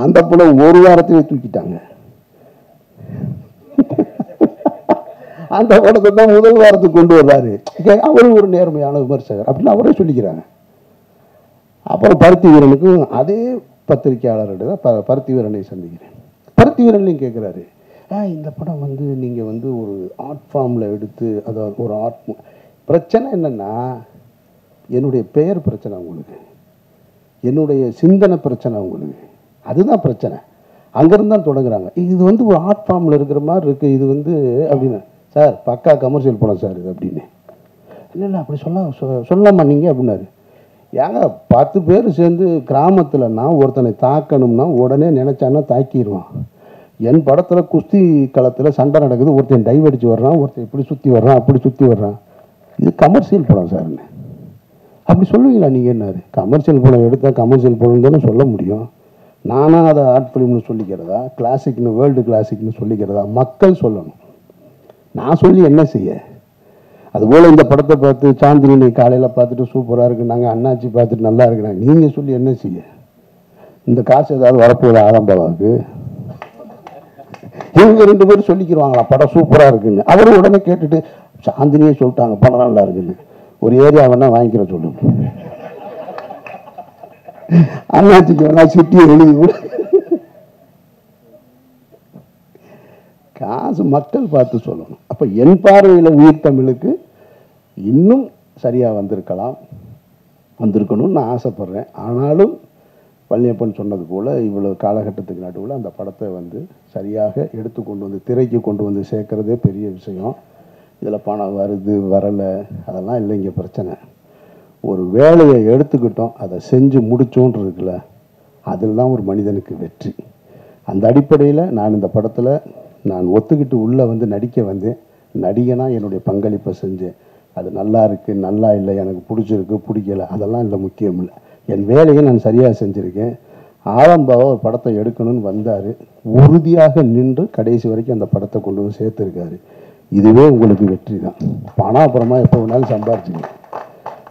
அந்த படம் ஒரு வாரத்திலே தூக்கிட்டாங்க. அந்த படத்தை தான் முதல் வாரத்துக்கு கொண்டு வர்றாரு. அவரும் ஒரு நேர்மையான விமர்சகர் அப்படின்னு அவரே சொல்லிக்கிறாங்க. அப்புறம் பருத்தி வீரனுக்கும் அதே பத்திரிகையாளர்கிட்ட தான் பருத்தி வீரனை சந்திக்கிறேன். பருத்தி வீரன்லையும் கேட்குறாரு, இந்த படம் வந்து நீங்கள் வந்து ஒரு ஆர்ட் ஃபார்மில் எடுத்து, அதாவது ஒரு ஆர்ட் பிரச்சனை என்னென்னா, என்னுடைய பெயர் பிரச்சனை உங்களுக்கு, என்னுடைய சிந்தனை பிரச்சனை உங்களுக்கு, அதுதான் பிரச்சனை. அங்கேருந்து தான் தொடங்குறாங்க. இது வந்து ஒரு ஆர்ட் ஃபார்மில் இருக்கிற மாதிரி இருக்குது, இது வந்து அப்படின்னு. சார் பக்கா கமர்ஷியல் படம் சார் இது அப்படின்னு. இல்லை இல்லை அப்படி சொல்லலாமா நீங்கள் அப்படின்னாரு. ஏங்க 10 பேர் சேர்ந்து கிராமத்தில்னா ஒருத்தனை தாக்கணும்னா உடனே நினச்சான்னா தாக்கிடுவான். என் படத்தில் குஸ்தி களத்தில் சண்டை நடக்குது, ஒருத்தன் டைவ் அடித்து வர்றான், ஒருத்தன் இப்படி சுற்றி வர்றான், அப்படி சுற்றி வர்றான், இது கமர்ஷியல் படம் சார்னு. அப்படி சொல்லுவீங்களா நீங்கள் என்னாரு? கமர்ஷியல் படம் எடுத்தால் கமர்ஷியல் படம் தானே சொல்ல முடியும். நானாக அதை ஆர்ட் ஃபிலிம்னு சொல்லிக்கிறதா, கிளாசிக்னு வேர்ல்டு கிளாசிக்னு சொல்லிக்கிறதா? மக்கள் சொல்லணும், நான் சொல்லி என்ன செய்ய? அதுபோல் இந்த படத்தை பார்த்து சாந்தினி காலையில் பார்த்துட்டு சூப்பராக இருக்குது, நாங்கள் அண்ணாச்சி பார்த்துட்டு நல்லா இருக்கிறாங்க, நீங்கள் சொல்லி என்ன செய்ய? இந்த காசு ஏதாவது வரப்போகுது ஆரம்பாவுக்கு? இவங்க 2 பேரும் சொல்லிக்கிறாங்களா படம் சூப்பராக இருக்குன்னு. அவரும் உடனே கேட்டுட்டு சாந்தினியே சொல்லிட்டாங்க படம் நல்லா இருக்குன்னு. ஒரு ஏரியா வேணா வாங்கிக்கிற சொல்லுங்க, அண்ணாச்சிக்கு வேணா சிட்டியை எழுதி கூட. காசு மக்கள் பார்த்து சொல்லணும். அப்போ என் பார்வையில் உயிர் தமிழுக்கு இன்னும் சரியாக வந்திருக்கணும்னு நான் ஆசைப்பட்றேன். ஆனாலும் பழனியப்பன் சொன்னது போல் இவ்வளோ காலகட்டத்துக்கு நடுவில் அந்த படத்தை வந்து சரியாக எடுத்து கொண்டு வந்து திரைக்கு கொண்டு வந்து சேர்க்குறதே பெரிய விஷயம். இதில் பணம் வருது வரலை அதெல்லாம் இல்லை இங்கே பிரச்சனை. ஒரு வேலையை எடுத்துக்கிட்டோம், அதை செஞ்சு முடிச்சோன்னு இருக்குல்ல, அதில் தான் ஒரு மனிதனுக்கு வெற்றி. அந்த அடிப்படையில் நான் இந்த படத்தில் நான் ஒத்துக்கிட்டு உள்ளே வந்து நடிக்க வந்தேன். நடிகனாக என்னுடைய பங்களிப்பை செஞ்சேன். அது நல்லா இருக்குது நல்லா இல்லை, எனக்கு பிடிச்சிருக்கு பிடிக்கலை, அதெல்லாம் இல்லை, முக்கியம் இல்லை. என் வேலையை நான் சரியாக செஞ்சுருக்கேன். ஆரம்பாவை ஒரு படத்தை எடுக்கணும்னு வந்தார், உறுதியாக நின்று கடைசி வரைக்கும் அந்த படத்தை கொண்டு வந்து சேர்த்துருக்காரு. இதுவே உங்களுக்கு வெற்றி தான். பணம் அப்புறமா எப்போ வேணாலும் சம்பாரிச்சிங்க.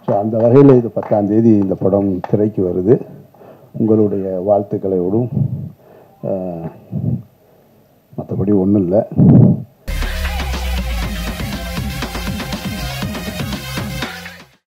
ஸோ அந்த வகையில் இது 10ஆம் தேதி இந்த படம் திரைக்கு வருது. உங்களுடைய வாழ்த்துக்களோடும் மற்றபடி ஒன்றும் இல்லை.